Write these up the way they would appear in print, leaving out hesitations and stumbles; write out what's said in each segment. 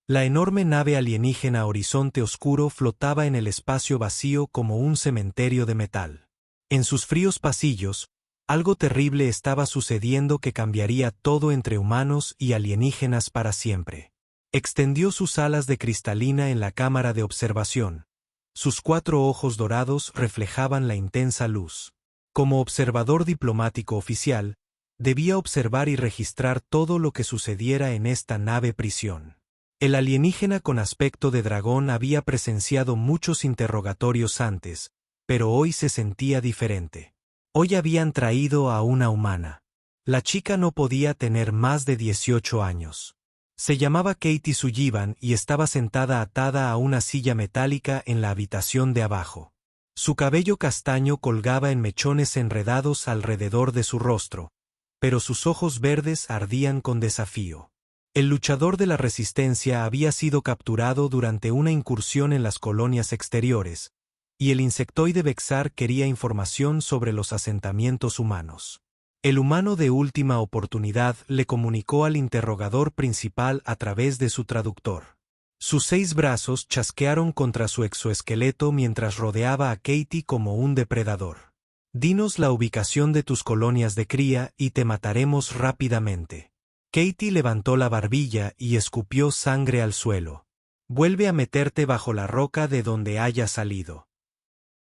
La enorme nave alienígena Horizonte Oscuro flotaba en el espacio vacío como un cementerio de metal. En sus fríos pasillos, algo terrible estaba sucediendo que cambiaría todo entre humanos y alienígenas para siempre. Extendió sus alas de cristalina en la cámara de observación. Sus 4 ojos dorados reflejaban la intensa luz. Como observador diplomático oficial, debía observar y registrar todo lo que sucediera en esta nave prisión. El alienígena con aspecto de dragón había presenciado muchos interrogatorios antes, pero hoy se sentía diferente. Hoy habían traído a una humana. La chica no podía tener más de 18 años. Se llamaba Katie Sullivan y estaba sentada atada a una silla metálica en la habitación de abajo. Su cabello castaño colgaba en mechones enredados alrededor de su rostro, pero sus ojos verdes ardían con desafío. El luchador de la resistencia había sido capturado durante una incursión en las colonias exteriores, y el insectoide Vexar quería información sobre los asentamientos humanos. El humano de última oportunidad le comunicó al interrogador principal a través de su traductor. Sus 6 brazos chasquearon contra su exoesqueleto mientras rodeaba a Katie como un depredador. Dinos la ubicación de tus colonias de cría y te mataremos rápidamente. Katie levantó la barbilla y escupió sangre al suelo. Vuelve a meterte bajo la roca de donde haya salido.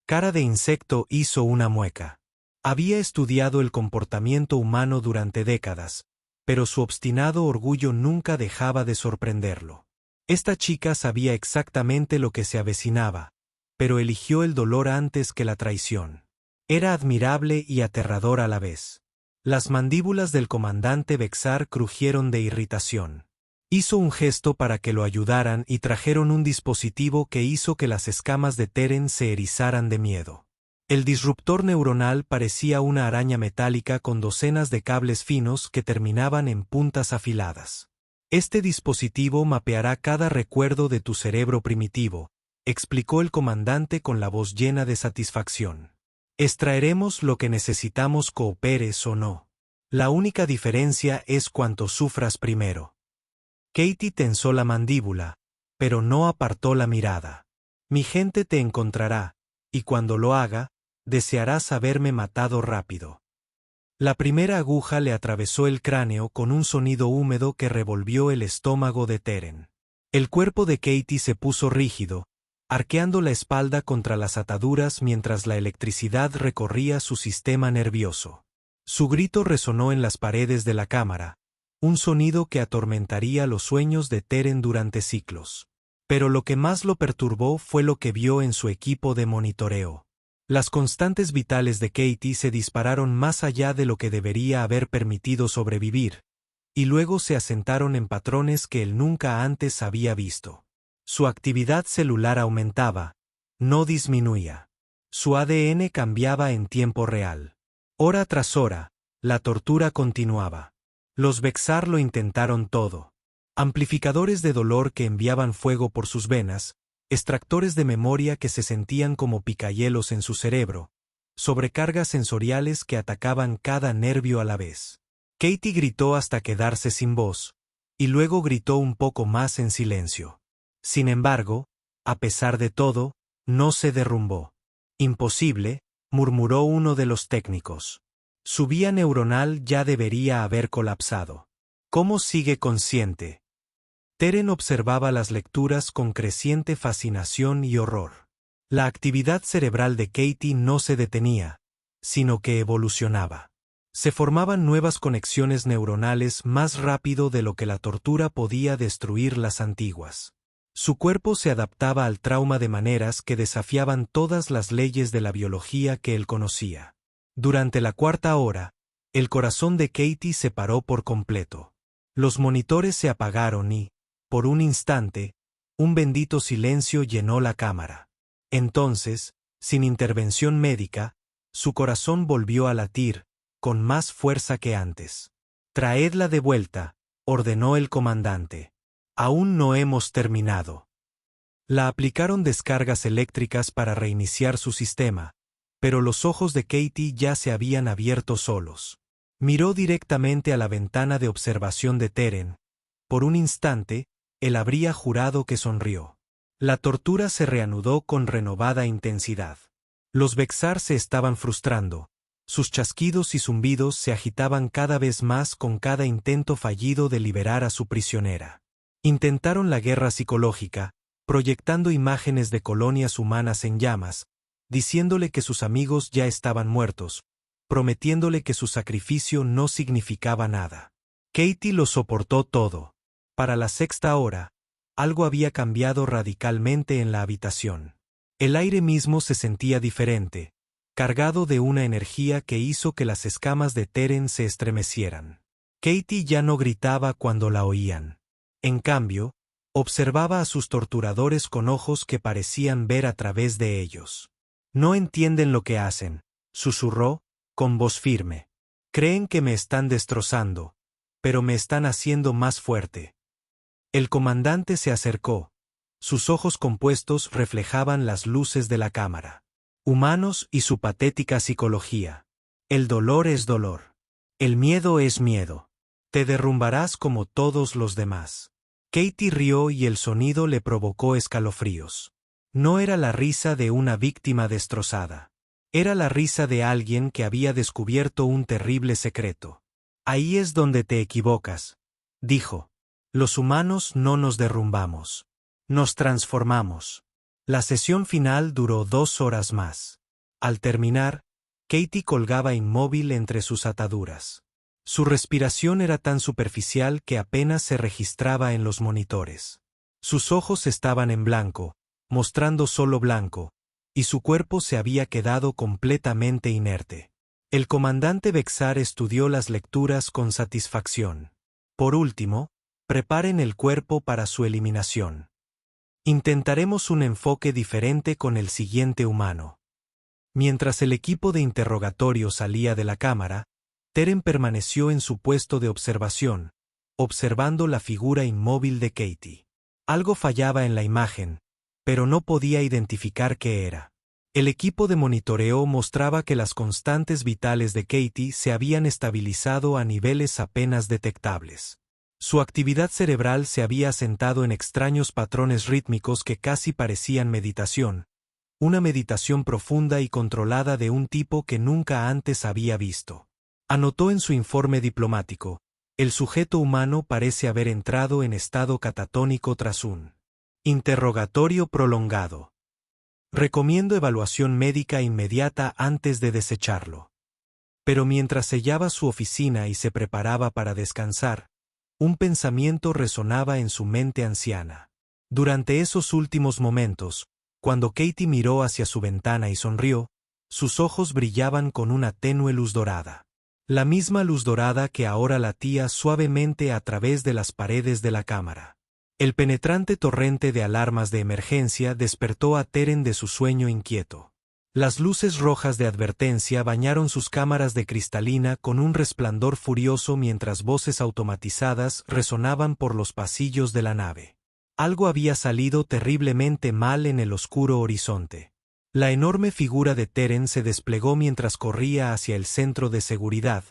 Cara de Insecto hizo una mueca. Había estudiado el comportamiento humano durante décadas, pero su obstinado orgullo nunca dejaba de sorprenderlo. Esta chica sabía exactamente lo que se avecinaba, pero eligió el dolor antes que la traición. Era admirable y aterrador a la vez. Las mandíbulas del comandante Vexar crujieron de irritación. Hizo un gesto para que lo ayudaran y trajeron un dispositivo que hizo que las escamas de Teren se erizaran de miedo. El disruptor neuronal parecía una araña metálica con docenas de cables finos que terminaban en puntas afiladas. Este dispositivo mapeará cada recuerdo de tu cerebro primitivo, explicó el comandante con la voz llena de satisfacción. Extraeremos lo que necesitamos, cooperes o no. La única diferencia es cuánto sufras primero. Katie tensó la mandíbula, pero no apartó la mirada. Mi gente te encontrará, y cuando lo haga, desearás haberme matado rápido. La primera aguja le atravesó el cráneo con un sonido húmedo que revolvió el estómago de Teren. El cuerpo de Katie se puso rígido, arqueando la espalda contra las ataduras mientras la electricidad recorría su sistema nervioso. Su grito resonó en las paredes de la cámara, un sonido que atormentaría los sueños de Teren durante siglos. Pero lo que más lo perturbó fue lo que vio en su equipo de monitoreo. Las constantes vitales de Katie se dispararon más allá de lo que debería haber permitido sobrevivir, y luego se asentaron en patrones que él nunca antes había visto. Su actividad celular aumentaba, no disminuía. Su ADN cambiaba en tiempo real. Hora tras hora, la tortura continuaba. Los Vexar lo intentaron todo. Amplificadores de dolor que enviaban fuego por sus venas, extractores de memoria que se sentían como picahielos en su cerebro, sobrecargas sensoriales que atacaban cada nervio a la vez. Katie gritó hasta quedarse sin voz, y luego gritó un poco más en silencio. Sin embargo, a pesar de todo, no se derrumbó. Imposible, murmuró uno de los técnicos. Su vía neuronal ya debería haber colapsado. ¿Cómo sigue consciente? Teren observaba las lecturas con creciente fascinación y horror. La actividad cerebral de Katie no se detenía, sino que evolucionaba. Se formaban nuevas conexiones neuronales más rápido de lo que la tortura podía destruir las antiguas. Su cuerpo se adaptaba al trauma de maneras que desafiaban todas las leyes de la biología que él conocía. Durante la 4ª hora, el corazón de Katie se paró por completo. Los monitores se apagaron y, por un instante, un bendito silencio llenó la cámara. Entonces, sin intervención médica, su corazón volvió a latir, con más fuerza que antes. «Traedla de vuelta», ordenó el comandante. «Aún no hemos terminado». La aplicaron descargas eléctricas para reiniciar su sistema, pero los ojos de Katie ya se habían abierto solos. Miró directamente a la ventana de observación de Teren. Por un instante, él habría jurado que sonrió. La tortura se reanudó con renovada intensidad. Los Bexar se estaban frustrando. Sus chasquidos y zumbidos se agitaban cada vez más con cada intento fallido de liberar a su prisionera. Intentaron la guerra psicológica, proyectando imágenes de colonias humanas en llamas, diciéndole que sus amigos ya estaban muertos, prometiéndole que su sacrificio no significaba nada. Katie lo soportó todo. Para la sexta hora, algo había cambiado radicalmente en la habitación. El aire mismo se sentía diferente, cargado de una energía que hizo que las escamas de Teren se estremecieran. Katie ya no gritaba cuando la oían. En cambio, observaba a sus torturadores con ojos que parecían ver a través de ellos. No entienden lo que hacen, susurró, con voz firme. Creen que me están destrozando, pero me están haciendo más fuerte. El comandante se acercó. Sus ojos compuestos reflejaban las luces de la cámara. Humanos y su patética psicología. El dolor es dolor. El miedo es miedo. Te derrumbarás como todos los demás. Katie rió y el sonido le provocó escalofríos. No era la risa de una víctima destrozada. Era la risa de alguien que había descubierto un terrible secreto. Ahí es donde te equivocas, dijo. Los humanos no nos derrumbamos. Nos transformamos. La sesión final duró 2 horas más. Al terminar, Katie colgaba inmóvil entre sus ataduras. Su respiración era tan superficial que apenas se registraba en los monitores. Sus ojos estaban en blanco, mostrando solo blanco, y su cuerpo se había quedado completamente inerte. El comandante Bexar estudió las lecturas con satisfacción. Por último, preparen el cuerpo para su eliminación. Intentaremos un enfoque diferente con el siguiente humano. Mientras el equipo de interrogatorio salía de la cámara, Teren permaneció en su puesto de observación, observando la figura inmóvil de Katie. Algo fallaba en la imagen, pero no podía identificar qué era. El equipo de monitoreo mostraba que las constantes vitales de Katie se habían estabilizado a niveles apenas detectables. Su actividad cerebral se había asentado en extraños patrones rítmicos que casi parecían meditación, una meditación profunda y controlada de un tipo que nunca antes había visto. Anotó en su informe diplomático: el sujeto humano parece haber entrado en estado catatónico tras un interrogatorio prolongado. Recomiendo evaluación médica inmediata antes de desecharlo. Pero mientras sellaba su oficina y se preparaba para descansar, un pensamiento resonaba en su mente anciana. Durante esos últimos momentos, cuando Katie miró hacia su ventana y sonrió, sus ojos brillaban con una tenue luz dorada. La misma luz dorada que ahora latía suavemente a través de las paredes de la cámara. El penetrante torrente de alarmas de emergencia despertó a Teren de su sueño inquieto. Las luces rojas de advertencia bañaron sus cámaras de cristalina con un resplandor furioso mientras voces automatizadas resonaban por los pasillos de la nave. Algo había salido terriblemente mal en el oscuro horizonte. La enorme figura de Teren se desplegó mientras corría hacia el centro de seguridad,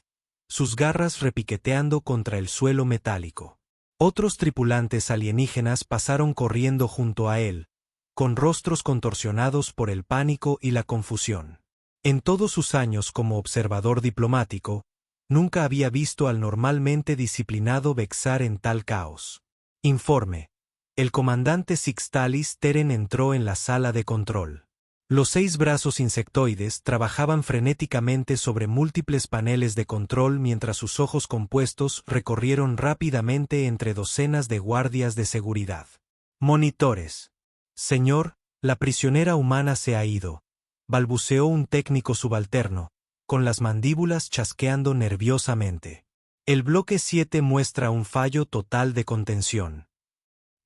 sus garras repiqueteando contra el suelo metálico. Otros tripulantes alienígenas pasaron corriendo junto a él, con rostros contorsionados por el pánico y la confusión. En todos sus años como observador diplomático, nunca había visto al normalmente disciplinado Bexar en tal caos. Informe. El comandante Sixtalis Teren entró en la sala de control. Los 6 brazos insectoides trabajaban frenéticamente sobre múltiples paneles de control mientras sus ojos compuestos recorrieron rápidamente entre docenas de guardias de seguridad. Monitores. Señor, la prisionera humana se ha ido, balbuceó un técnico subalterno, con las mandíbulas chasqueando nerviosamente. El bloque 7 muestra un fallo total de contención.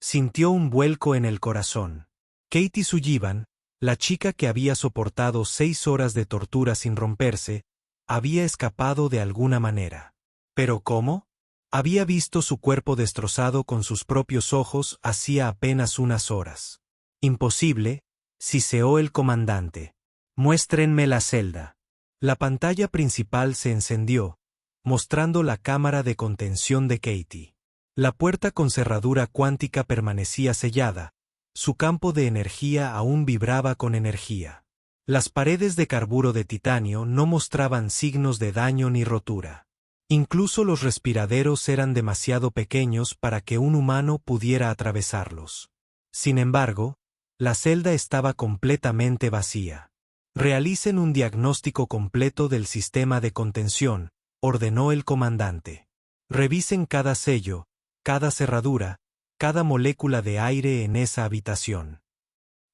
Sintió un vuelco en el corazón. Katie Sullivan, la chica que había soportado 6 horas de tortura sin romperse, había escapado de alguna manera. ¿Pero cómo? Había visto su cuerpo destrozado con sus propios ojos hacía apenas unas horas. Imposible, siseó el comandante. Muéstrenme la celda. La pantalla principal se encendió, mostrando la cámara de contención de Katie. La puerta con cerradura cuántica permanecía sellada, su campo de energía aún vibraba con energía. Las paredes de carburo de titanio no mostraban signos de daño ni rotura. Incluso los respiraderos eran demasiado pequeños para que un humano pudiera atravesarlos. Sin embargo, la celda estaba completamente vacía. Realicen un diagnóstico completo del sistema de contención, ordenó el comandante. Revisen cada sello, cada cerradura, cada molécula de aire en esa habitación.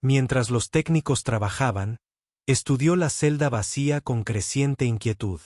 Mientras los técnicos trabajaban, estudió la celda vacía con creciente inquietud.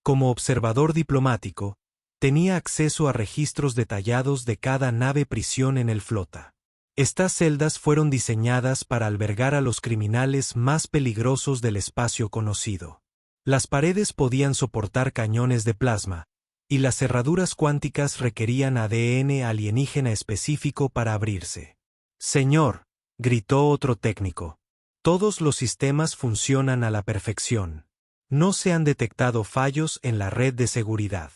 Como observador diplomático, tenía acceso a registros detallados de cada nave prisión en el flota. Estas celdas fueron diseñadas para albergar a los criminales más peligrosos del espacio conocido. Las paredes podían soportar cañones de plasma, y las cerraduras cuánticas requerían ADN alienígena específico para abrirse. «Señor», gritó otro técnico, «todos los sistemas funcionan a la perfección. No se han detectado fallos en la red de seguridad».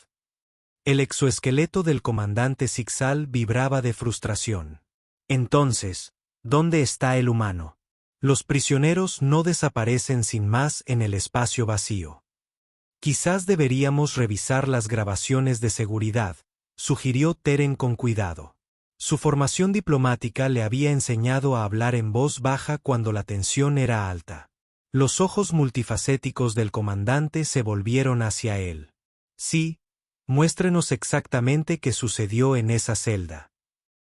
El exoesqueleto del comandante Sixal vibraba de frustración. Entonces, ¿dónde está el humano? Los prisioneros no desaparecen sin más en el espacio vacío. Quizás deberíamos revisar las grabaciones de seguridad, sugirió Teren con cuidado. Su formación diplomática le había enseñado a hablar en voz baja cuando la tensión era alta. Los ojos multifacéticos del comandante se volvieron hacia él. Sí, muéstrenos exactamente qué sucedió en esa celda.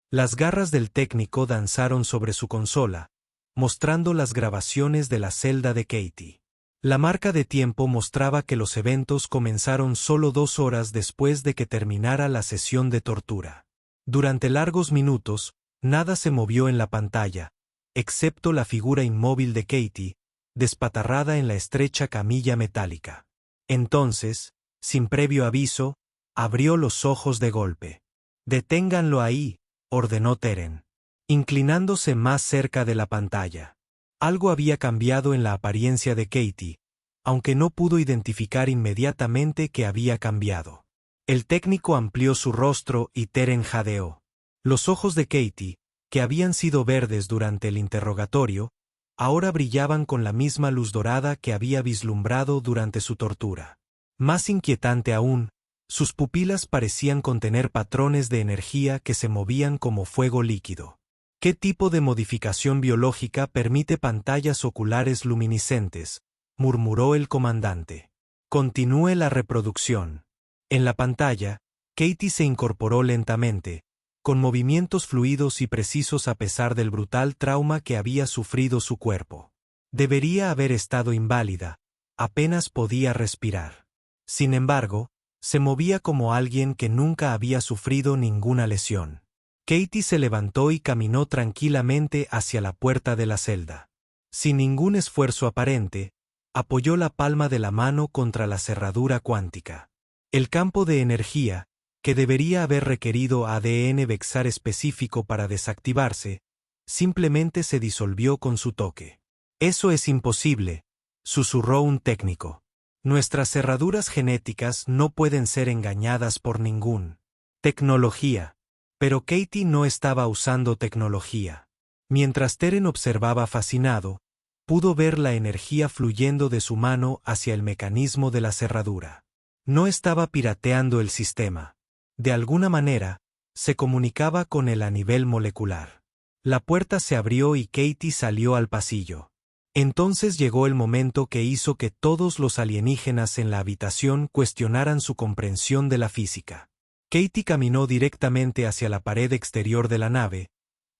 Las garras del técnico danzaron sobre su consola, mostrando las grabaciones de la celda de Katie. La marca de tiempo mostraba que los eventos comenzaron solo 2 horas después de que terminara la sesión de tortura. Durante largos minutos, nada se movió en la pantalla, excepto la figura inmóvil de Katie, despatarrada en la estrecha camilla metálica. Entonces, sin previo aviso, abrió los ojos de golpe. «Deténganlo ahí», ordenó Teren, inclinándose más cerca de la pantalla. Algo había cambiado en la apariencia de Katie, aunque no pudo identificar inmediatamente qué había cambiado. El técnico amplió su rostro y Teren jadeó. Los ojos de Katie, que habían sido verdes durante el interrogatorio, ahora brillaban con la misma luz dorada que había vislumbrado durante su tortura. Más inquietante aún, sus pupilas parecían contener patrones de energía que se movían como fuego líquido. ¿Qué tipo de modificación biológica permite pantallas oculares luminiscentes?, murmuró el comandante. Continúe la reproducción. En la pantalla, Katie se incorporó lentamente, con movimientos fluidos y precisos a pesar del brutal trauma que había sufrido su cuerpo. Debería haber estado inválida, apenas podía respirar. Sin embargo, se movía como alguien que nunca había sufrido ninguna lesión. Katie se levantó y caminó tranquilamente hacia la puerta de la celda. Sin ningún esfuerzo aparente, apoyó la palma de la mano contra la cerradura cuántica. El campo de energía, que debería haber requerido ADN Vexar específico para desactivarse, simplemente se disolvió con su toque. «Eso es imposible», susurró un técnico. «Nuestras cerraduras genéticas no pueden ser engañadas por ningún tecnología». Pero Katie no estaba usando tecnología. Mientras Teren observaba fascinado, pudo ver la energía fluyendo de su mano hacia el mecanismo de la cerradura. No estaba pirateando el sistema. De alguna manera, se comunicaba con él a nivel molecular. La puerta se abrió y Katie salió al pasillo. Entonces llegó el momento que hizo que todos los alienígenas en la habitación cuestionaran su comprensión de la física. Katie caminó directamente hacia la pared exterior de la nave,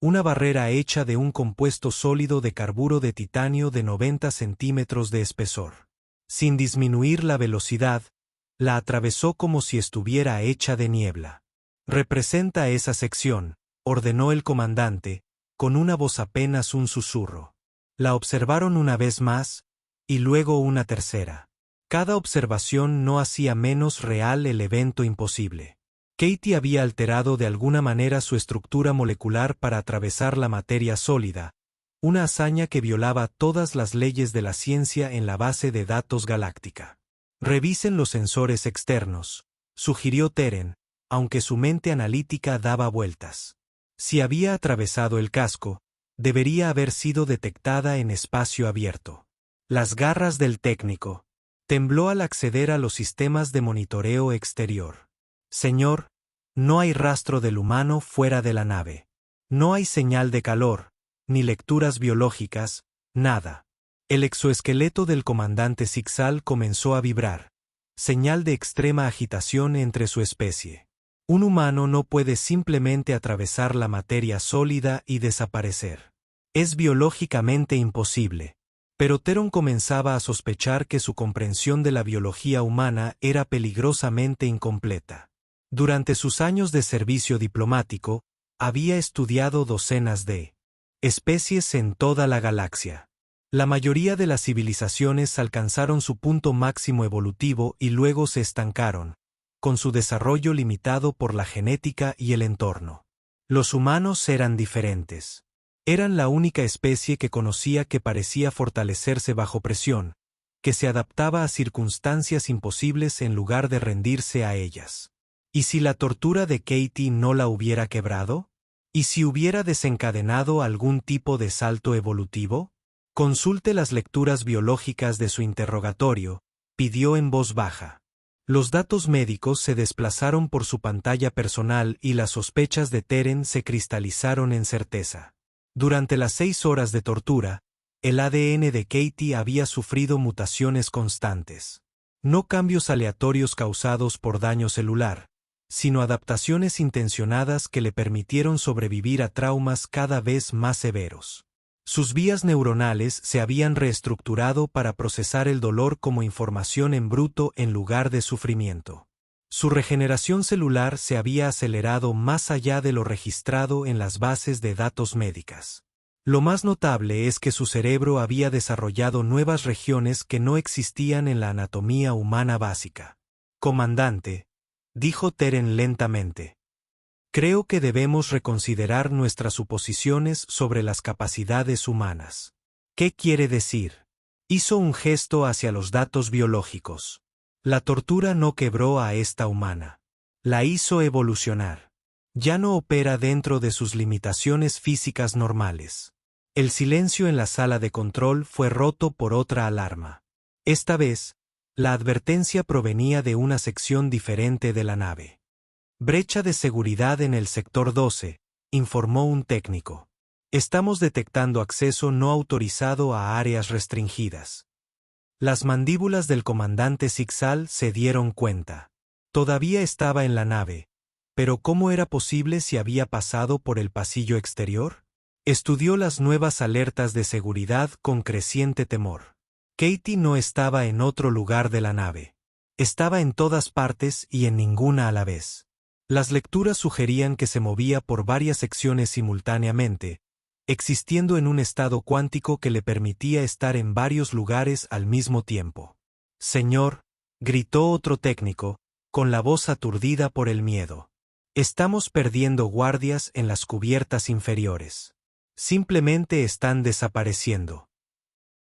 una barrera hecha de un compuesto sólido de carburo de titanio de 90 centímetros de espesor. Sin disminuir la velocidad, la atravesó como si estuviera hecha de niebla. «Representa esa sección», ordenó el comandante, con una voz apenas un susurro. La observaron una vez más, y luego una tercera. Cada observación no hacía menos real el evento imposible. Katie había alterado de alguna manera su estructura molecular para atravesar la materia sólida, una hazaña que violaba todas las leyes de la ciencia en la base de datos galáctica. «Revisen los sensores externos», sugirió Teren, aunque su mente analítica daba vueltas. Si había atravesado el casco, debería haber sido detectada en espacio abierto. Las garras del técnico. Tembló al acceder a los sistemas de monitoreo exterior. Señor, no hay rastro del humano fuera de la nave. No hay señal de calor, ni lecturas biológicas, nada. El exoesqueleto del comandante Sixal comenzó a vibrar, señal de extrema agitación entre su especie. Un humano no puede simplemente atravesar la materia sólida y desaparecer. Es biológicamente imposible. Pero Teron comenzaba a sospechar que su comprensión de la biología humana era peligrosamente incompleta. Durante sus años de servicio diplomático, había estudiado docenas de especies en toda la galaxia. La mayoría de las civilizaciones alcanzaron su punto máximo evolutivo y luego se estancaron, con su desarrollo limitado por la genética y el entorno. Los humanos eran diferentes. Eran la única especie que conocía que parecía fortalecerse bajo presión, que se adaptaba a circunstancias imposibles en lugar de rendirse a ellas. ¿Y si la tortura de Katie no la hubiera quebrado? ¿Y si hubiera desencadenado algún tipo de salto evolutivo? Consulte las lecturas biológicas de su interrogatorio, pidió en voz baja. Los datos médicos se desplazaron por su pantalla personal y las sospechas de Teren se cristalizaron en certeza. Durante las 6 horas de tortura, el ADN de Katie había sufrido mutaciones constantes. No cambios aleatorios causados por daño celular, sino adaptaciones intencionadas que le permitieron sobrevivir a traumas cada vez más severos. Sus vías neuronales se habían reestructurado para procesar el dolor como información en bruto en lugar de sufrimiento. Su regeneración celular se había acelerado más allá de lo registrado en las bases de datos médicas. Lo más notable es que su cerebro había desarrollado nuevas regiones que no existían en la anatomía humana básica. Comandante, dijo Teren lentamente. Creo que debemos reconsiderar nuestras suposiciones sobre las capacidades humanas. ¿Qué quiere decir? Hizo un gesto hacia los datos biológicos. La tortura no quebró a esta humana. La hizo evolucionar. Ya no opera dentro de sus limitaciones físicas normales. El silencio en la sala de control fue roto por otra alarma. Esta vez, la advertencia provenía de una sección diferente de la nave. Brecha de seguridad en el sector 12, informó un técnico. Estamos detectando acceso no autorizado a áreas restringidas. Las mandíbulas del comandante Sixal se dieron cuenta. Todavía estaba en la nave, pero ¿cómo era posible si había pasado por el pasillo exterior? Estudió las nuevas alertas de seguridad con creciente temor. Katie no estaba en otro lugar de la nave. Estaba en todas partes y en ninguna a la vez. Las lecturas sugerían que se movía por varias secciones simultáneamente, existiendo en un estado cuántico que le permitía estar en varios lugares al mismo tiempo. Señor, gritó otro técnico, con la voz aturdida por el miedo. Estamos perdiendo guardias en las cubiertas inferiores. Simplemente están desapareciendo.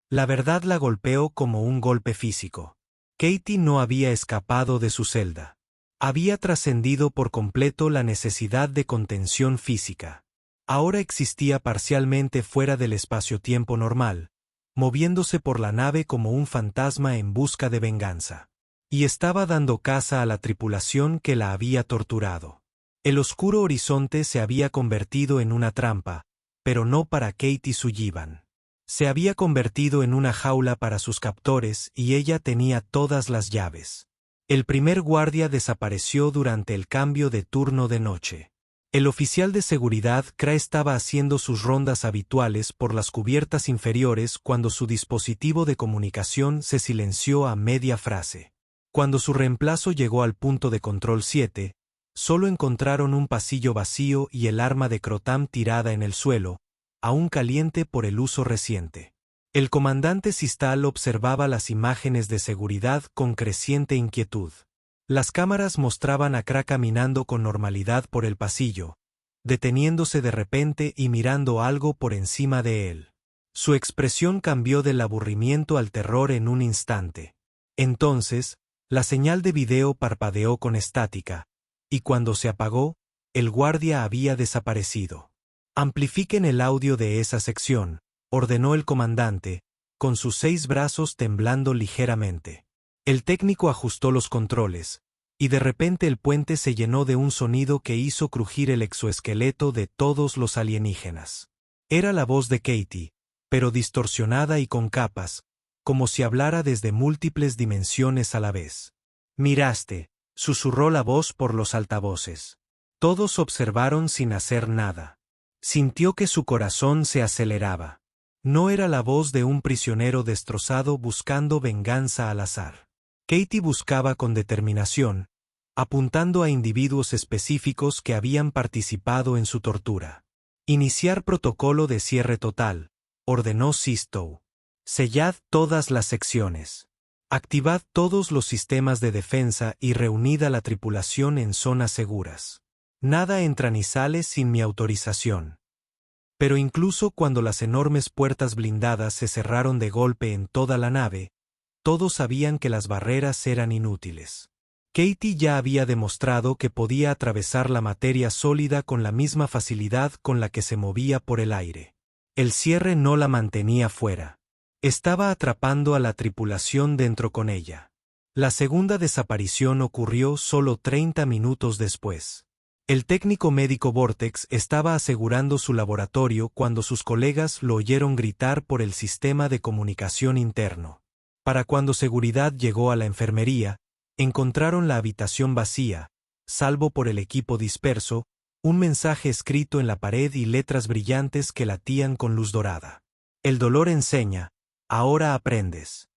La verdad la golpeó como un golpe físico. Katie no había escapado de su celda. Había trascendido por completo la necesidad de contención física. Ahora existía parcialmente fuera del espacio-tiempo normal, moviéndose por la nave como un fantasma en busca de venganza. Y estaba dando caza a la tripulación que la había torturado. El oscuro horizonte se había convertido en una trampa, pero no para Katie Sullivan. Se había convertido en una jaula para sus captores y ella tenía todas las llaves. El primer guardia desapareció durante el cambio de turno de noche. El oficial de seguridad Kra estaba haciendo sus rondas habituales por las cubiertas inferiores cuando su dispositivo de comunicación se silenció a media frase. Cuando su reemplazo llegó al punto de control 7, solo encontraron un pasillo vacío y el arma de Crotam tirada en el suelo, aún caliente por el uso reciente. El comandante Sistal observaba las imágenes de seguridad con creciente inquietud. Las cámaras mostraban a Kra caminando con normalidad por el pasillo, deteniéndose de repente y mirando algo por encima de él. Su expresión cambió del aburrimiento al terror en un instante. Entonces, la señal de video parpadeó con estática, y cuando se apagó, el guardia había desaparecido. Amplifiquen el audio de esa sección, ordenó el comandante, con sus 6 brazos temblando ligeramente. El técnico ajustó los controles, y de repente el puente se llenó de un sonido que hizo crujir el exoesqueleto de todos los alienígenas. Era la voz de Katie, pero distorsionada y con capas, como si hablara desde múltiples dimensiones a la vez. «Miraste», susurró la voz por los altavoces. Todos observaron sin hacer nada. Sintió que su corazón se aceleraba. No era la voz de un prisionero destrozado buscando venganza al azar. Katie buscaba con determinación, apuntando a individuos específicos que habían participado en su tortura. «Iniciar protocolo de cierre total», ordenó Sistow. «Sellad todas las secciones. Activad todos los sistemas de defensa y reunid a la tripulación en zonas seguras. Nada entra ni sale sin mi autorización». Pero incluso cuando las enormes puertas blindadas se cerraron de golpe en toda la nave, todos sabían que las barreras eran inútiles. Katie ya había demostrado que podía atravesar la materia sólida con la misma facilidad con la que se movía por el aire. El cierre no la mantenía fuera. Estaba atrapando a la tripulación dentro con ella. La segunda desaparición ocurrió solo 30 minutos después. El técnico médico Vortex estaba asegurando su laboratorio cuando sus colegas lo oyeron gritar por el sistema de comunicación interno. Para cuando seguridad llegó a la enfermería, encontraron la habitación vacía, salvo por el equipo disperso, un mensaje escrito en la pared y letras brillantes que latían con luz dorada. «El dolor enseña, ahora aprendes».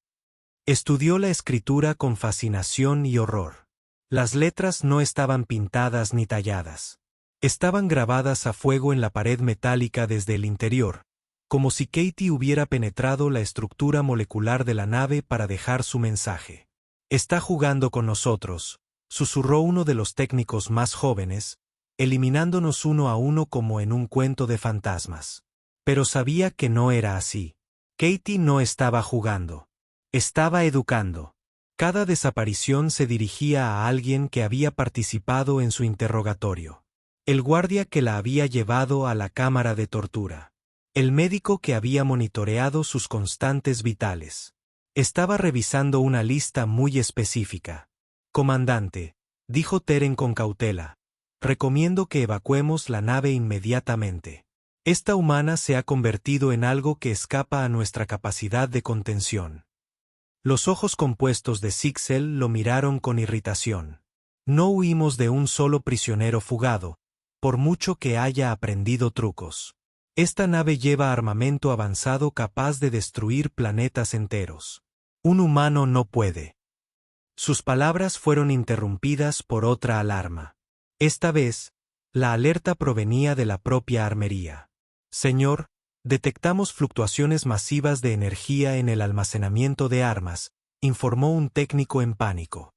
Estudió la escritura con fascinación y horror. Las letras no estaban pintadas ni talladas. Estaban grabadas a fuego en la pared metálica desde el interior, como si Katie hubiera penetrado la estructura molecular de la nave para dejar su mensaje. «Está jugando con nosotros», susurró uno de los técnicos más jóvenes, eliminándonos uno a uno como en un cuento de fantasmas. Pero sabía que no era así. Katie no estaba jugando. Estaba educando. Cada desaparición se dirigía a alguien que había participado en su interrogatorio. El guardia que la había llevado a la cámara de tortura. El médico que había monitoreado sus constantes vitales. Estaba revisando una lista muy específica. «Comandante», dijo Teren con cautela, «recomiendo que evacuemos la nave inmediatamente. Esta humana se ha convertido en algo que escapa a nuestra capacidad de contención». Los ojos compuestos de Sixel lo miraron con irritación. «No huimos de un solo prisionero fugado, por mucho que haya aprendido trucos. Esta nave lleva armamento avanzado capaz de destruir planetas enteros. Un humano no puede». Sus palabras fueron interrumpidas por otra alarma. Esta vez, la alerta provenía de la propia armería. «Señor, detectamos fluctuaciones masivas de energía en el almacenamiento de armas», informó un técnico en pánico.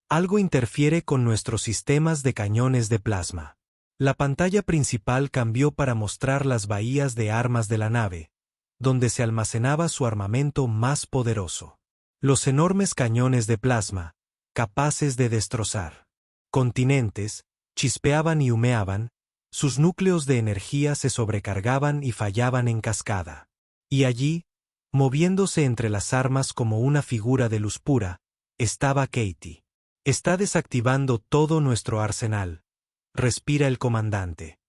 «Algo interfiere con nuestros sistemas de cañones de plasma». La pantalla principal cambió para mostrar las bahías de armas de la nave, donde se almacenaba su armamento más poderoso. Los enormes cañones de plasma, capaces de destrozar continentes, chispeaban y humeaban, sus núcleos de energía se sobrecargaban y fallaban en cascada. Y allí, moviéndose entre las armas como una figura de luz pura, estaba Katie. «Está desactivando todo nuestro arsenal», respira el comandante.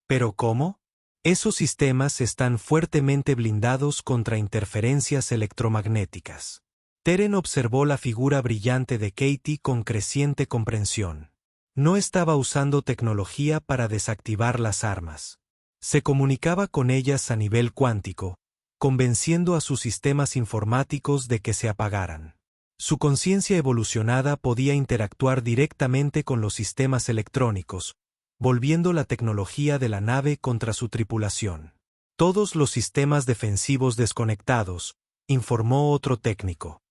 «¿Pero cómo?» «Esos sistemas están fuertemente blindados contra interferencias electromagnéticas». Teren observó la figura brillante de Katie con creciente comprensión. No estaba usando tecnología para desactivar las armas. Se comunicaba con ellas a nivel cuántico, convenciendo a sus sistemas informáticos de que se apagaran. Su conciencia evolucionada podía interactuar directamente con los sistemas electrónicos, volviendo la tecnología de la nave contra su tripulación. «Todos los sistemas defensivos desconectados», informó otro técnico.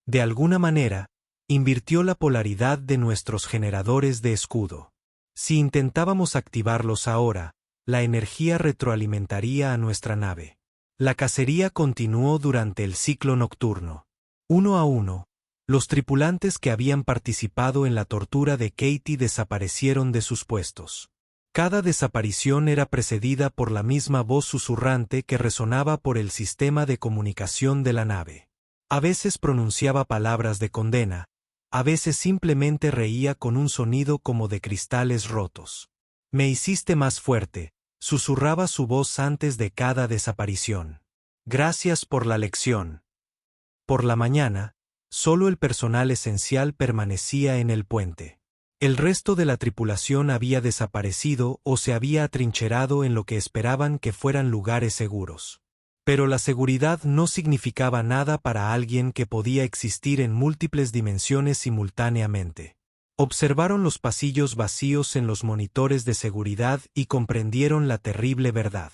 «De alguna manera, invirtió la polaridad de nuestros generadores de escudo. Si intentábamos activarlos ahora, la energía retroalimentaría a nuestra nave». La cacería continuó durante el ciclo nocturno. Uno a uno, Los tripulantes que habían participado en la tortura de Katie desaparecieron de sus puestos. Cada desaparición era precedida por la misma voz susurrante que resonaba por el sistema de comunicación de la nave. A veces pronunciaba palabras de condena, a veces simplemente reía con un sonido como de cristales rotos. «Me hiciste más fuerte», susurraba su voz antes de cada desaparición. «Gracias por la lección». Por la mañana, solo el personal esencial permanecía en el puente. El resto de la tripulación había desaparecido o se había atrincherado en lo que esperaban que fueran lugares seguros. Pero la seguridad no significaba nada para alguien que podía existir en múltiples dimensiones simultáneamente. Observaron los pasillos vacíos en los monitores de seguridad y comprendieron la terrible verdad.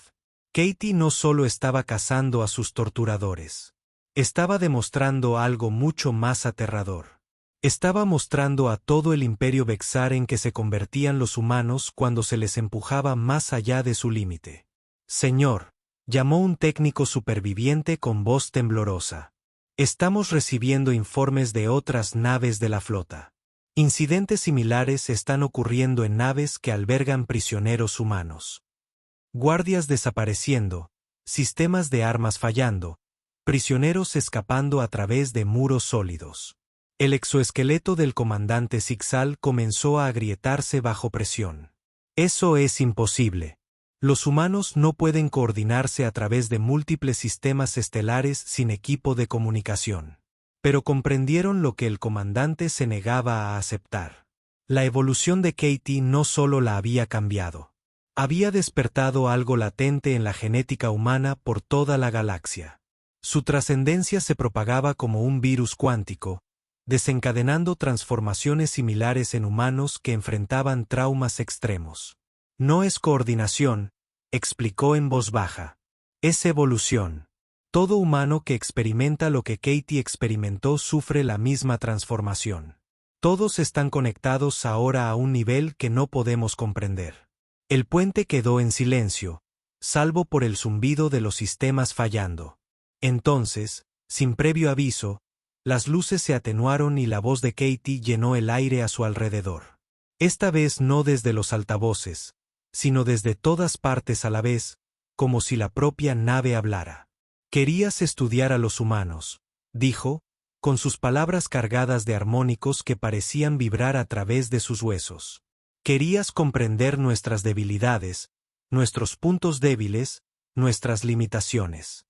Katie no solo estaba cazando a sus torturadores. Estaba demostrando algo mucho más aterrador. Estaba mostrando a todo el imperio Vexar en que se convertían los humanos cuando se les empujaba más allá de su límite. «Señor», llamó un técnico superviviente con voz temblorosa. «Estamos recibiendo informes de otras naves de la flota. Incidentes similares están ocurriendo en naves que albergan prisioneros humanos. Guardias desapareciendo, sistemas de armas fallando, prisioneros escapando a través de muros sólidos». El exoesqueleto del comandante Zixal comenzó a agrietarse bajo presión. «Eso es imposible. Los humanos no pueden coordinarse a través de múltiples sistemas estelares sin equipo de comunicación». Pero comprendieron lo que el comandante se negaba a aceptar. La evolución de Katie no solo la había cambiado. Había despertado algo latente en la genética humana por toda la galaxia. Su trascendencia se propagaba como un virus cuántico, desencadenando transformaciones similares en humanos que enfrentaban traumas extremos. «No es coordinación», explicó en voz baja. «Es evolución. Todo humano que experimenta lo que Katie experimentó sufre la misma transformación. Todos están conectados ahora a un nivel que no podemos comprender». El puente quedó en silencio, salvo por el zumbido de los sistemas fallando. Entonces, sin previo aviso, las luces se atenuaron y la voz de Katie llenó el aire a su alrededor. Esta vez no desde los altavoces, sino desde todas partes a la vez, como si la propia nave hablara. «Querías estudiar a los humanos», dijo, con sus palabras cargadas de armónicos que parecían vibrar a través de sus huesos. «Querías comprender nuestras debilidades, nuestros puntos débiles, nuestras limitaciones».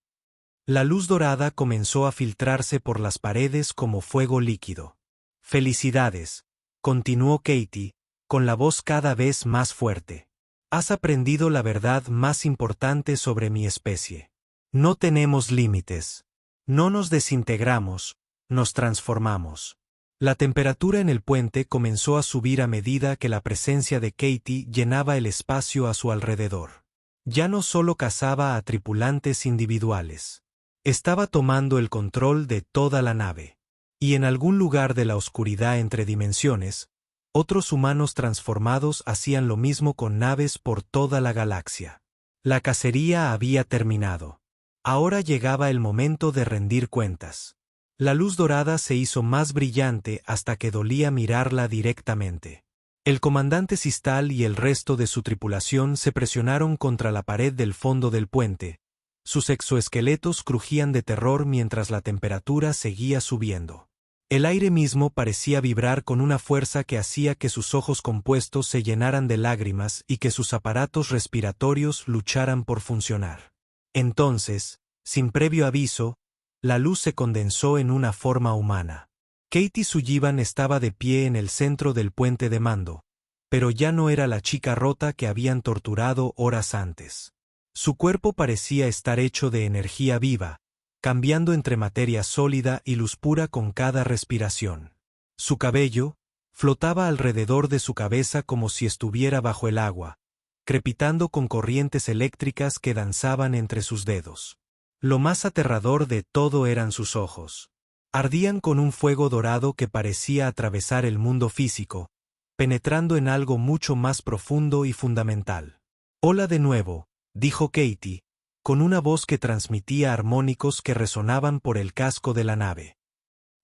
La luz dorada comenzó a filtrarse por las paredes como fuego líquido. «Felicidades», continuó Katie, con la voz cada vez más fuerte. «Has aprendido la verdad más importante sobre mi especie. No tenemos límites. No nos desintegramos, nos transformamos». La temperatura en el puente comenzó a subir a medida que la presencia de Katie llenaba el espacio a su alrededor. Ya no solo cazaba a tripulantes individuales. Estaba tomando el control de toda la nave. Y en algún lugar de la oscuridad entre dimensiones, otros humanos transformados hacían lo mismo con naves por toda la galaxia. La cacería había terminado. Ahora llegaba el momento de rendir cuentas. La luz dorada se hizo más brillante hasta que dolía mirarla directamente. El comandante Sistal y el resto de su tripulación se presionaron contra la pared del fondo del puente. Sus exoesqueletos crujían de terror mientras la temperatura seguía subiendo. El aire mismo parecía vibrar con una fuerza que hacía que sus ojos compuestos se llenaran de lágrimas y que sus aparatos respiratorios lucharan por funcionar. Entonces, sin previo aviso, la luz se condensó en una forma humana. Katie Sullivan estaba de pie en el centro del puente de mando, pero ya no era la chica rota que habían torturado horas antes. Su cuerpo parecía estar hecho de energía viva, cambiando entre materia sólida y luz pura con cada respiración. Su cabello flotaba alrededor de su cabeza como si estuviera bajo el agua, crepitando con corrientes eléctricas que danzaban entre sus dedos. Lo más aterrador de todo eran sus ojos. Ardían con un fuego dorado que parecía atravesar el mundo físico, penetrando en algo mucho más profundo y fundamental. «Hola de nuevo», dijo Katie, con una voz que transmitía armónicos que resonaban por el casco de la nave.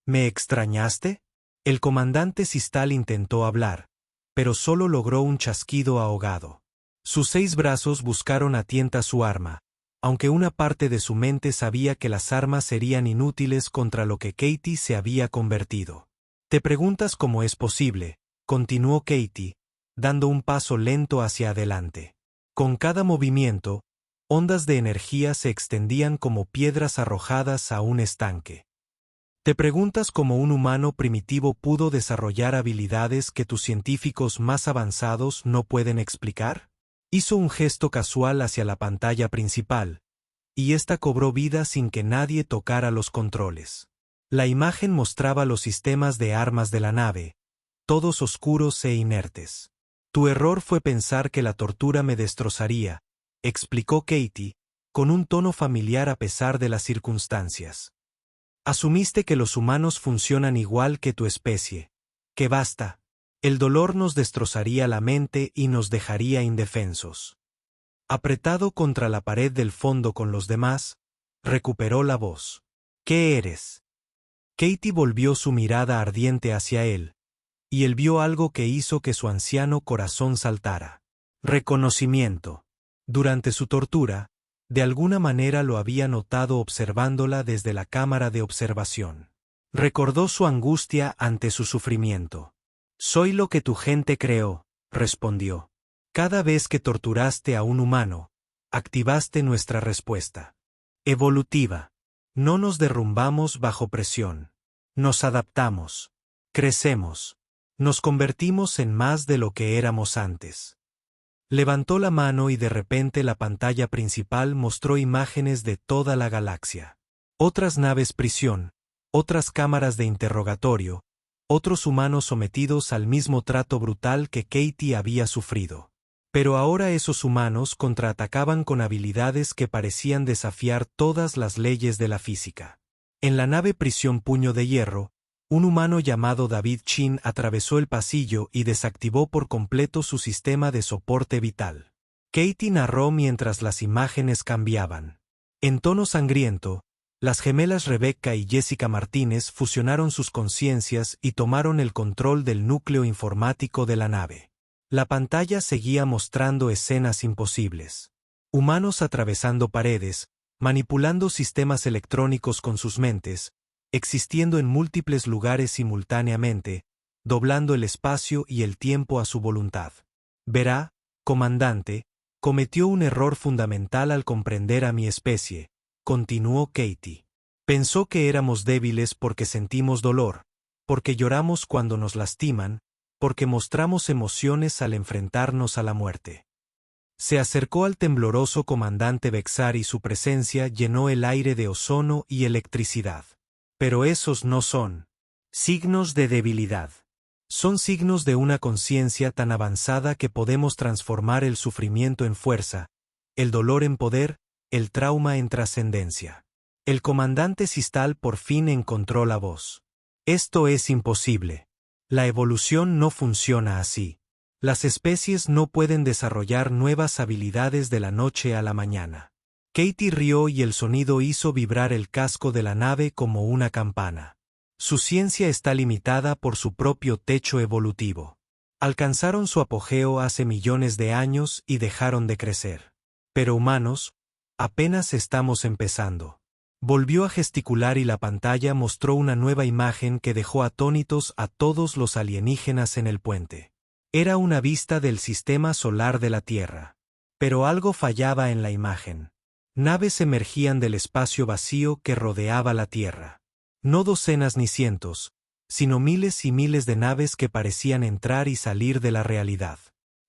¿Me extrañaste? El comandante Sistal intentó hablar, pero solo logró un chasquido ahogado. Sus 6 brazos buscaron a tienta su arma, aunque una parte de su mente sabía que las armas serían inútiles contra lo que Katie se había convertido. Te preguntas cómo es posible, continuó Katie, dando un paso lento hacia adelante. Con cada movimiento, ondas de energía se extendían como piedras arrojadas a un estanque. ¿Te preguntas cómo un humano primitivo pudo desarrollar habilidades que tus científicos más avanzados no pueden explicar? Hizo un gesto casual hacia la pantalla principal, y ésta cobró vida sin que nadie tocara los controles. La imagen mostraba los sistemas de armas de la nave, todos oscuros e inertes. Tu error fue pensar que la tortura me destrozaría, explicó Katie, con un tono familiar a pesar de las circunstancias. Asumiste que los humanos funcionan igual que tu especie. Que basta. El dolor nos destrozaría la mente y nos dejaría indefensos. Apretado contra la pared del fondo con los demás, recuperó la voz. ¿Qué eres? Katie volvió su mirada ardiente hacia él, y él vio algo que hizo que su anciano corazón saltara. Reconocimiento. Durante su tortura, de alguna manera lo había notado observándola desde la cámara de observación. Recordó su angustia ante su sufrimiento. Soy lo que tu gente creó, respondió. Cada vez que torturaste a un humano, activaste nuestra respuesta. Evolutiva. No nos derrumbamos bajo presión. Nos adaptamos. Crecemos. Nos convertimos en más de lo que éramos antes. Levantó la mano y de repente la pantalla principal mostró imágenes de toda la galaxia. Otras naves prisión, otras cámaras de interrogatorio, otros humanos sometidos al mismo trato brutal que Katie había sufrido. Pero ahora esos humanos contraatacaban con habilidades que parecían desafiar todas las leyes de la física. En la nave prisión Puño de Hierro, un humano llamado David Chin atravesó el pasillo y desactivó por completo su sistema de soporte vital. Katie narró mientras las imágenes cambiaban. En tono sangriento, las gemelas Rebecca y Jessica Martínez fusionaron sus conciencias y tomaron el control del núcleo informático de la nave. La pantalla seguía mostrando escenas imposibles. Humanos atravesando paredes, manipulando sistemas electrónicos con sus mentes, existiendo en múltiples lugares simultáneamente, doblando el espacio y el tiempo a su voluntad. Verá, comandante, cometió un error fundamental al comprender a mi especie, continuó Katie. Pensó que éramos débiles porque sentimos dolor, porque lloramos cuando nos lastiman, porque mostramos emociones al enfrentarnos a la muerte. Se acercó al tembloroso comandante Bexar y su presencia llenó el aire de ozono y electricidad. Pero esos no son signos de debilidad. Son signos de una conciencia tan avanzada que podemos transformar el sufrimiento en fuerza, el dolor en poder, el trauma en trascendencia. El comandante Sistal por fin encontró la voz. Esto es imposible. La evolución no funciona así. Las especies no pueden desarrollar nuevas habilidades de la noche a la mañana. Katie rió y el sonido hizo vibrar el casco de la nave como una campana. Su ciencia está limitada por su propio techo evolutivo. Alcanzaron su apogeo hace millones de años y dejaron de crecer. Pero humanos, apenas estamos empezando. Volvió a gesticular y la pantalla mostró una nueva imagen que dejó atónitos a todos los alienígenas en el puente. Era una vista del sistema solar de la Tierra. Pero algo fallaba en la imagen. Naves emergían del espacio vacío que rodeaba la Tierra. No docenas ni cientos, sino miles y miles de naves que parecían entrar y salir de la realidad.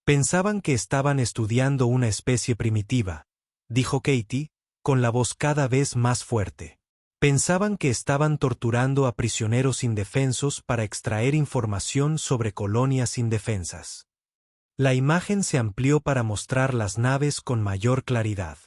Pensaban que estaban estudiando una especie primitiva, dijo Katie, con la voz cada vez más fuerte. Pensaban que estaban torturando a prisioneros indefensos para extraer información sobre colonias indefensas. La imagen se amplió para mostrar las naves con mayor claridad.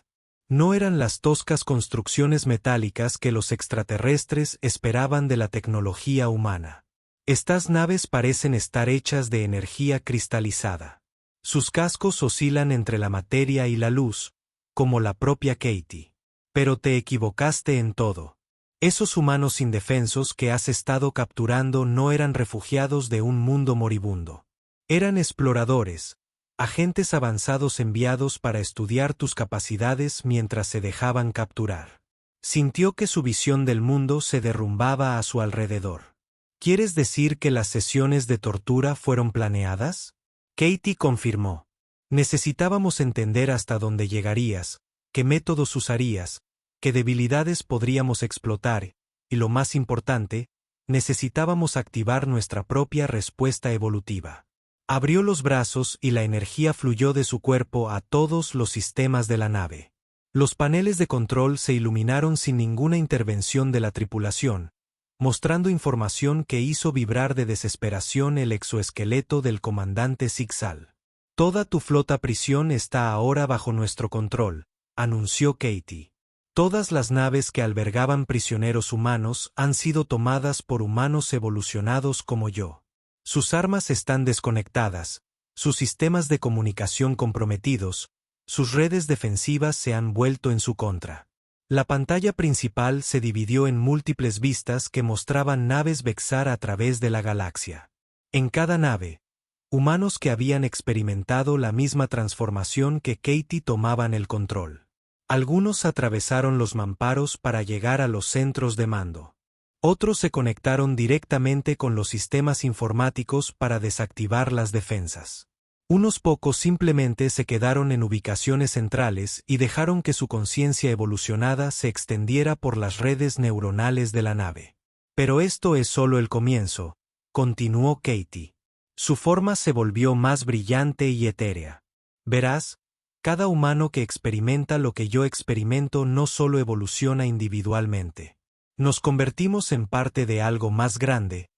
No eran las toscas construcciones metálicas que los extraterrestres esperaban de la tecnología humana. Estas naves parecen estar hechas de energía cristalizada. Sus cascos oscilan entre la materia y la luz, como la propia Katie. Pero te equivocaste en todo. Esos humanos indefensos que has estado capturando no eran refugiados de un mundo moribundo. Eran exploradores, agentes avanzados enviados para estudiar tus capacidades mientras se dejaban capturar. Sintió que su visión del mundo se derrumbaba a su alrededor. ¿Quieres decir que las sesiones de tortura fueron planeadas? Katie confirmó. Necesitábamos entender hasta dónde llegarías, qué métodos usarías, qué debilidades podríamos explotar, y lo más importante, necesitábamos activar nuestra propia respuesta evolutiva. Abrió los brazos y la energía fluyó de su cuerpo a todos los sistemas de la nave. Los paneles de control se iluminaron sin ninguna intervención de la tripulación, mostrando información que hizo vibrar de desesperación el exoesqueleto del comandante Zixal. Toda tu flota prisión está ahora bajo nuestro control, anunció Katie. Todas las naves que albergaban prisioneros humanos han sido tomadas por humanos evolucionados como yo. Sus armas están desconectadas, sus sistemas de comunicación comprometidos, sus redes defensivas se han vuelto en su contra. La pantalla principal se dividió en múltiples vistas que mostraban naves Vexar a través de la galaxia. En cada nave, humanos que habían experimentado la misma transformación que Katie tomaban el control. Algunos atravesaron los mamparos para llegar a los centros de mando. Otros se conectaron directamente con los sistemas informáticos para desactivar las defensas. Unos pocos simplemente se quedaron en ubicaciones centrales y dejaron que su conciencia evolucionada se extendiera por las redes neuronales de la nave. Pero esto es solo el comienzo, continuó Katie. Su forma se volvió más brillante y etérea. Verás, cada humano que experimenta lo que yo experimento no solo evoluciona individualmente. Nos convertimos en parte de algo más grande,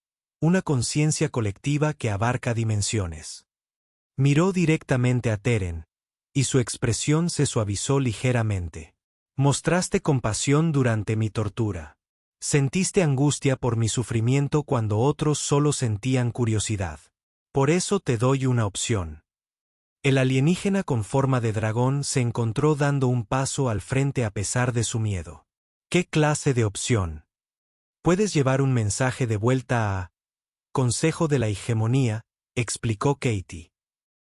una conciencia colectiva que abarca dimensiones. Miró directamente a Teren, y su expresión se suavizó ligeramente. Mostraste compasión durante mi tortura. Sentiste angustia por mi sufrimiento cuando otros solo sentían curiosidad. Por eso te doy una opción. El alienígena con forma de dragón se encontró dando un paso al frente a pesar de su miedo. ¿Qué clase de opción? Puedes llevar un mensaje de vuelta a Consejo de la Hegemonía, explicó Katie.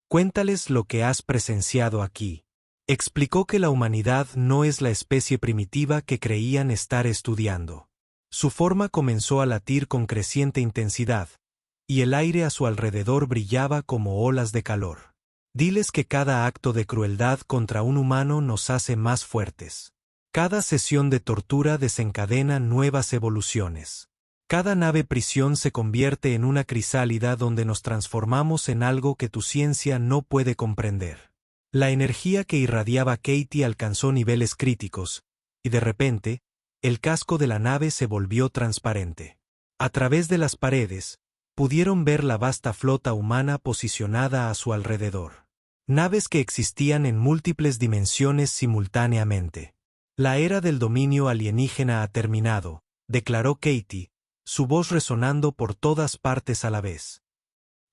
Cuéntales lo que has presenciado aquí. Explicó que la humanidad no es la especie primitiva que creían estar estudiando. Su forma comenzó a latir con creciente intensidad, y el aire a su alrededor brillaba como olas de calor. Diles que cada acto de crueldad contra un humano nos hace más fuertes. Cada sesión de tortura desencadena nuevas evoluciones. Cada nave prisión se convierte en una crisálida donde nos transformamos en algo que tu ciencia no puede comprender. La energía que irradiaba Katie alcanzó niveles críticos, y de repente, el casco de la nave se volvió transparente. A través de las paredes, pudieron ver la vasta flota humana posicionada a su alrededor. Naves que existían en múltiples dimensiones simultáneamente. La era del dominio alienígena ha terminado, declaró Katie, su voz resonando por todas partes a la vez.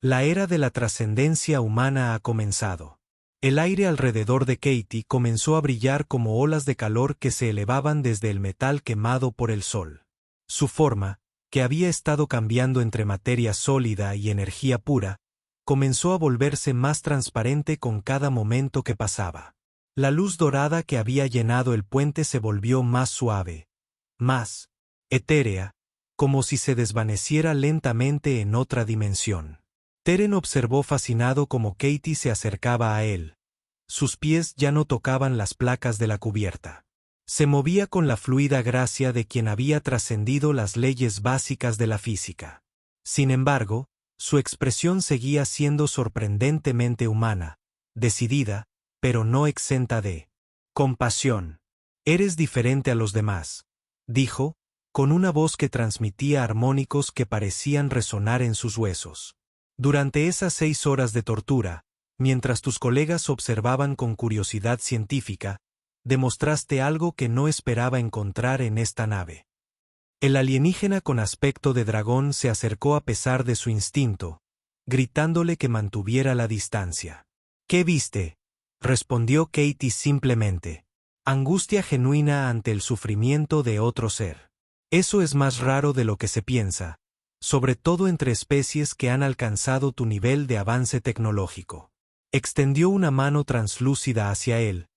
La era de la trascendencia humana ha comenzado. El aire alrededor de Katie comenzó a brillar como olas de calor que se elevaban desde el metal quemado por el sol. Su forma, que había estado cambiando entre materia sólida y energía pura, comenzó a volverse más transparente con cada momento que pasaba. La luz dorada que había llenado el puente se volvió más suave, más etérea, como si se desvaneciera lentamente en otra dimensión. Teren observó fascinado cómo Katie se acercaba a él. Sus pies ya no tocaban las placas de la cubierta. Se movía con la fluida gracia de quien había trascendido las leyes básicas de la física. Sin embargo, su expresión seguía siendo sorprendentemente humana, decidida, pero no exenta de compasión. Eres diferente a los demás, dijo, con una voz que transmitía armónicos que parecían resonar en sus huesos. Durante esas 6 horas de tortura, mientras tus colegas observaban con curiosidad científica, demostraste algo que no esperaba encontrar en esta nave. El alienígena con aspecto de dragón se acercó a pesar de su instinto, gritándole que mantuviera la distancia. ¿Qué viste?, respondió Katie simplemente. Angustia genuina ante el sufrimiento de otro ser. Eso es más raro de lo que se piensa, sobre todo entre especies que han alcanzado tu nivel de avance tecnológico. Extendió una mano translúcida hacia él,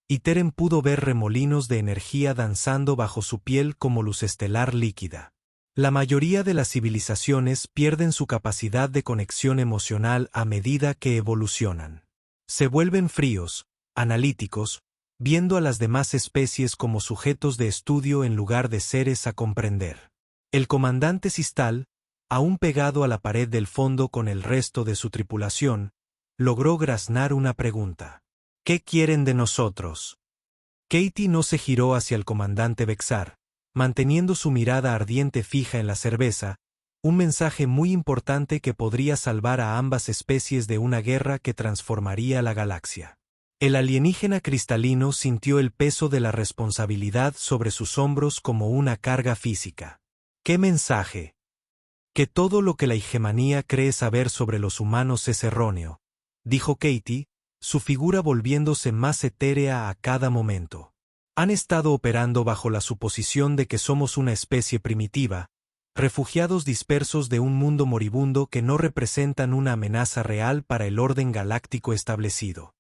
y Teren pudo ver remolinos de energía danzando bajo su piel como luz estelar líquida. La mayoría de las civilizaciones pierden su capacidad de conexión emocional a medida que evolucionan. Se vuelven fríos, analíticos, viendo a las demás especies como sujetos de estudio en lugar de seres a comprender. El comandante Sistal, aún pegado a la pared del fondo con el resto de su tripulación, logró graznar una pregunta. ¿Qué quieren de nosotros? Katie no se giró hacia el comandante Vexar, manteniendo su mirada ardiente fija en la cerveza, un mensaje muy importante que podría salvar a ambas especies de una guerra que transformaría la galaxia. El alienígena cristalino sintió el peso de la responsabilidad sobre sus hombros como una carga física. ¿Qué mensaje? Que todo lo que la hegemonía cree saber sobre los humanos es erróneo, dijo Katie, su figura volviéndose más etérea a cada momento. Han estado operando bajo la suposición de que somos una especie primitiva, refugiados dispersos de un mundo moribundo que no representan una amenaza real para el orden galáctico establecido.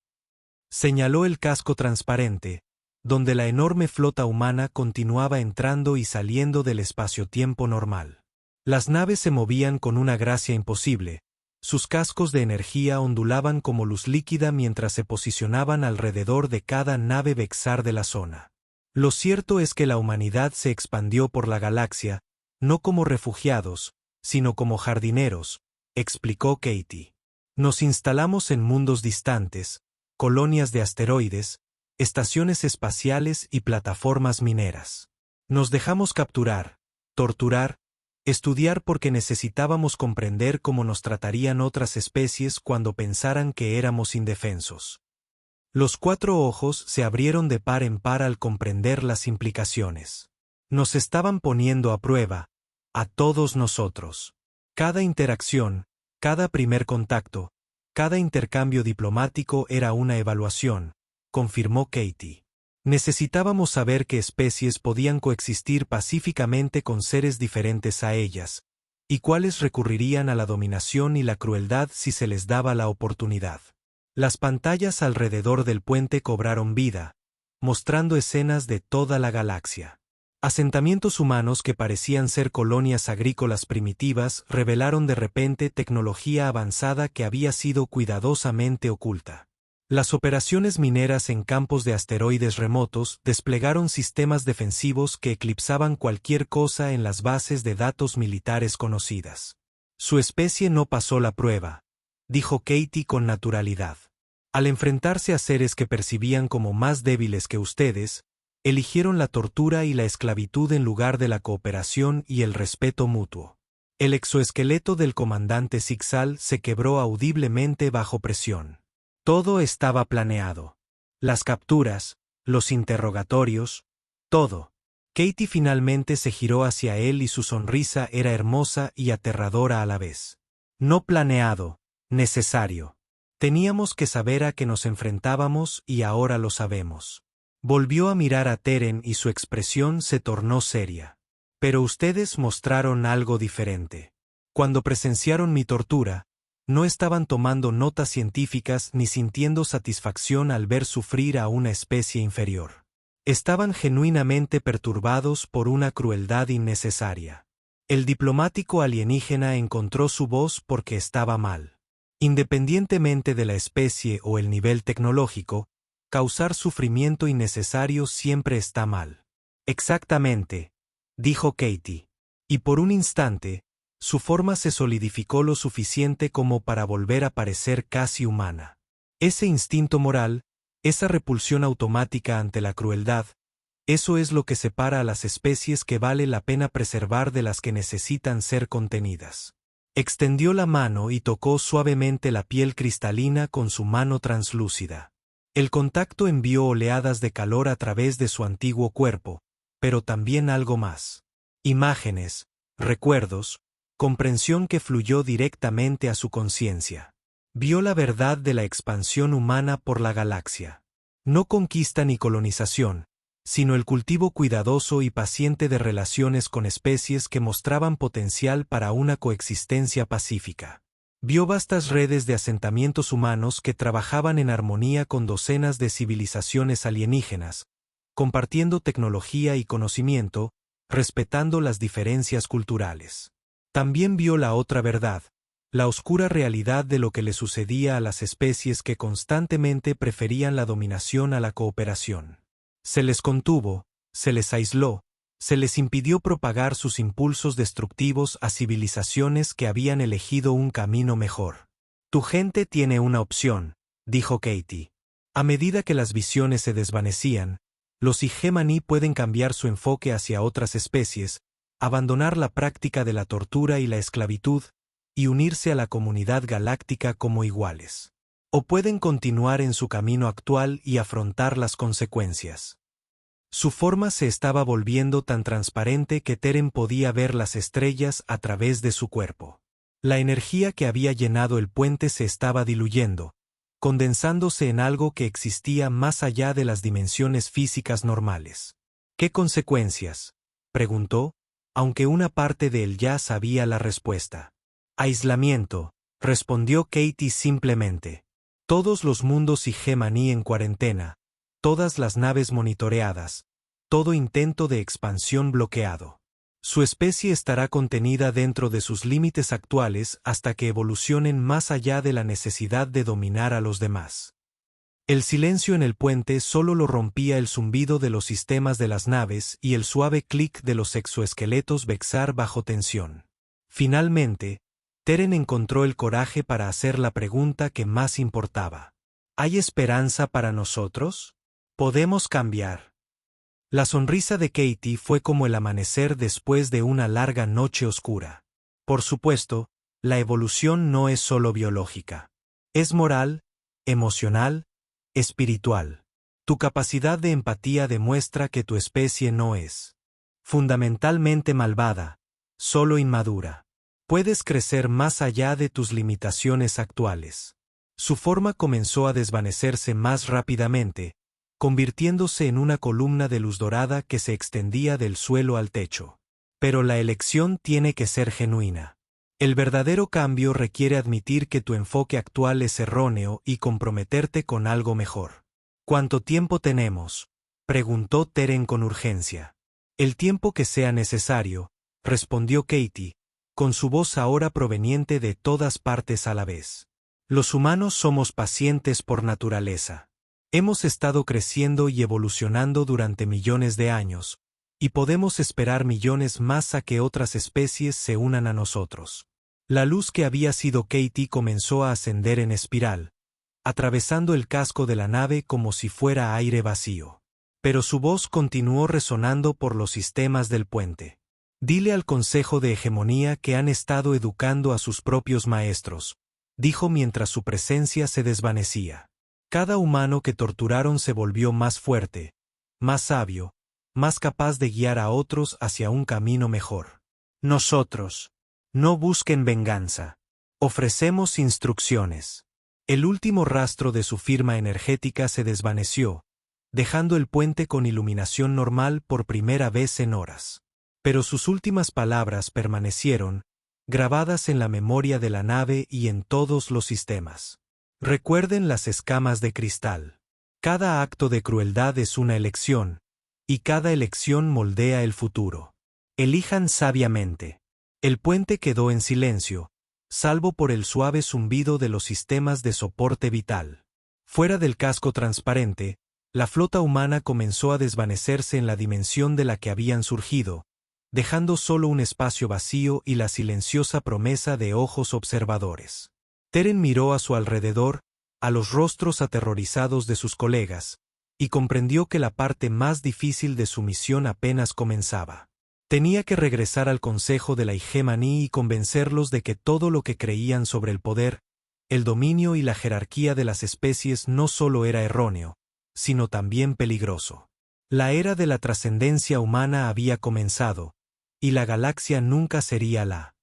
Señaló el casco transparente, donde la enorme flota humana continuaba entrando y saliendo del espacio-tiempo normal. Las naves se movían con una gracia imposible, sus cascos de energía ondulaban como luz líquida mientras se posicionaban alrededor de cada nave Vexar de la zona. Lo cierto es que la humanidad se expandió por la galaxia, no como refugiados, sino como jardineros, explicó Katie. Nos instalamos en mundos distantes, colonias de asteroides, estaciones espaciales y plataformas mineras. Nos dejamos capturar, torturar, estudiar porque necesitábamos comprender cómo nos tratarían otras especies cuando pensaran que éramos indefensos. Los 4 ojos se abrieron de par en par al comprender las implicaciones. Nos estaban poniendo a prueba, a todos nosotros. Cada interacción, cada primer contacto, cada intercambio diplomático era una evaluación, confirmó Katie. Necesitábamos saber qué especies podían coexistir pacíficamente con seres diferentes a ellas, y cuáles recurrirían a la dominación y la crueldad si se les daba la oportunidad. Las pantallas alrededor del puente cobraron vida, mostrando escenas de toda la galaxia. Asentamientos humanos que parecían ser colonias agrícolas primitivas revelaron de repente tecnología avanzada que había sido cuidadosamente oculta. Las operaciones mineras en campos de asteroides remotos desplegaron sistemas defensivos que eclipsaban cualquier cosa en las bases de datos militares conocidas. Su especie no pasó la prueba, dijo Katie con naturalidad. Al enfrentarse a seres que percibían como más débiles que ustedes, eligieron la tortura y la esclavitud en lugar de la cooperación y el respeto mutuo. El exoesqueleto del comandante Sixal se quebró audiblemente bajo presión. Todo estaba planeado. Las capturas, los interrogatorios, todo. Katie finalmente se giró hacia él y su sonrisa era hermosa y aterradora a la vez. No planeado, necesario. Teníamos que saber a qué nos enfrentábamos y ahora lo sabemos. Volvió a mirar a Teren y su expresión se tornó seria. Pero ustedes mostraron algo diferente. Cuando presenciaron mi tortura, no estaban tomando notas científicas ni sintiendo satisfacción al ver sufrir a una especie inferior. Estaban genuinamente perturbados por una crueldad innecesaria. El diplomático alienígena encontró su voz porque estaba mal. Independientemente de la especie o el nivel tecnológico, causar sufrimiento innecesario siempre está mal. Exactamente, dijo Katie. Y por un instante, su forma se solidificó lo suficiente como para volver a parecer casi humana. Ese instinto moral, esa repulsión automática ante la crueldad, eso es lo que separa a las especies que vale la pena preservar de las que necesitan ser contenidas. Extendió la mano y tocó suavemente la piel cristalina con su mano translúcida. El contacto envió oleadas de calor a través de su antiguo cuerpo, pero también algo más. Imágenes, recuerdos, comprensión que fluyó directamente a su conciencia. Vio la verdad de la expansión humana por la galaxia. No conquista ni colonización, sino el cultivo cuidadoso y paciente de relaciones con especies que mostraban potencial para una coexistencia pacífica. Vio vastas redes de asentamientos humanos que trabajaban en armonía con docenas de civilizaciones alienígenas, compartiendo tecnología y conocimiento, respetando las diferencias culturales. También vio la otra verdad, la oscura realidad de lo que le sucedía a las especies que constantemente preferían la dominación a la cooperación. Se les contuvo, se les aisló, se les impidió propagar sus impulsos destructivos a civilizaciones que habían elegido un camino mejor. Tu gente tiene una opción, dijo Katie. A medida que las visiones se desvanecían, los Hegemony pueden cambiar su enfoque hacia otras especies, abandonar la práctica de la tortura y la esclavitud, y unirse a la comunidad galáctica como iguales. O pueden continuar en su camino actual y afrontar las consecuencias. Su forma se estaba volviendo tan transparente que Teren podía ver las estrellas a través de su cuerpo. La energía que había llenado el puente se estaba diluyendo, condensándose en algo que existía más allá de las dimensiones físicas normales. ¿Qué consecuencias?, preguntó, aunque una parte de él ya sabía la respuesta. Aislamiento, respondió Katie simplemente. Todos los mundos Hegemony en cuarentena, todas las naves monitoreadas, todo intento de expansión bloqueado. Su especie estará contenida dentro de sus límites actuales hasta que evolucionen más allá de la necesidad de dominar a los demás. El silencio en el puente solo lo rompía el zumbido de los sistemas de las naves y el suave clic de los exoesqueletos Vexar bajo tensión. Finalmente, Teren encontró el coraje para hacer la pregunta que más importaba. ¿Hay esperanza para nosotros? ¿Podemos cambiar? La sonrisa de Katie fue como el amanecer después de una larga noche oscura. Por supuesto, la evolución no es solo biológica. Es moral, emocional, espiritual. Tu capacidad de empatía demuestra que tu especie no es fundamentalmente malvada, solo inmadura. Puedes crecer más allá de tus limitaciones actuales. Su forma comenzó a desvanecerse más rápidamente, convirtiéndose en una columna de luz dorada que se extendía del suelo al techo. Pero la elección tiene que ser genuina. El verdadero cambio requiere admitir que tu enfoque actual es erróneo y comprometerte con algo mejor. ¿Cuánto tiempo tenemos?, preguntó Teren con urgencia. El tiempo que sea necesario, respondió Katie, con su voz ahora proveniente de todas partes a la vez. Los humanos somos pacientes por naturaleza. Hemos estado creciendo y evolucionando durante millones de años, y podemos esperar millones más a que otras especies se unan a nosotros. La luz que había sido Katie comenzó a ascender en espiral, atravesando el casco de la nave como si fuera aire vacío. Pero su voz continuó resonando por los sistemas del puente. Dile al Consejo de Hegemonía que han estado educando a sus propios maestros, dijo mientras su presencia se desvanecía. Cada humano que torturaron se volvió más fuerte, más sabio, más capaz de guiar a otros hacia un camino mejor. Nosotros, no busquen venganza. Ofrecemos instrucciones. El último rastro de su firma energética se desvaneció, dejando el puente con iluminación normal por primera vez en horas. Pero sus últimas palabras permanecieron, grabadas en la memoria de la nave y en todos los sistemas. Recuerden las escamas de cristal. Cada acto de crueldad es una elección, y cada elección moldea el futuro. Elijan sabiamente. El puente quedó en silencio, salvo por el suave zumbido de los sistemas de soporte vital. Fuera del casco transparente, la flota humana comenzó a desvanecerse en la dimensión de la que habían surgido, dejando solo un espacio vacío y la silenciosa promesa de ojos observadores. Teren miró a su alrededor, a los rostros aterrorizados de sus colegas, y comprendió que la parte más difícil de su misión apenas comenzaba. Tenía que regresar al Consejo de la Hegemony y convencerlos de que todo lo que creían sobre el poder, el dominio y la jerarquía de las especies no solo era erróneo, sino también peligroso. La era de la trascendencia humana había comenzado, y la galaxia nunca sería la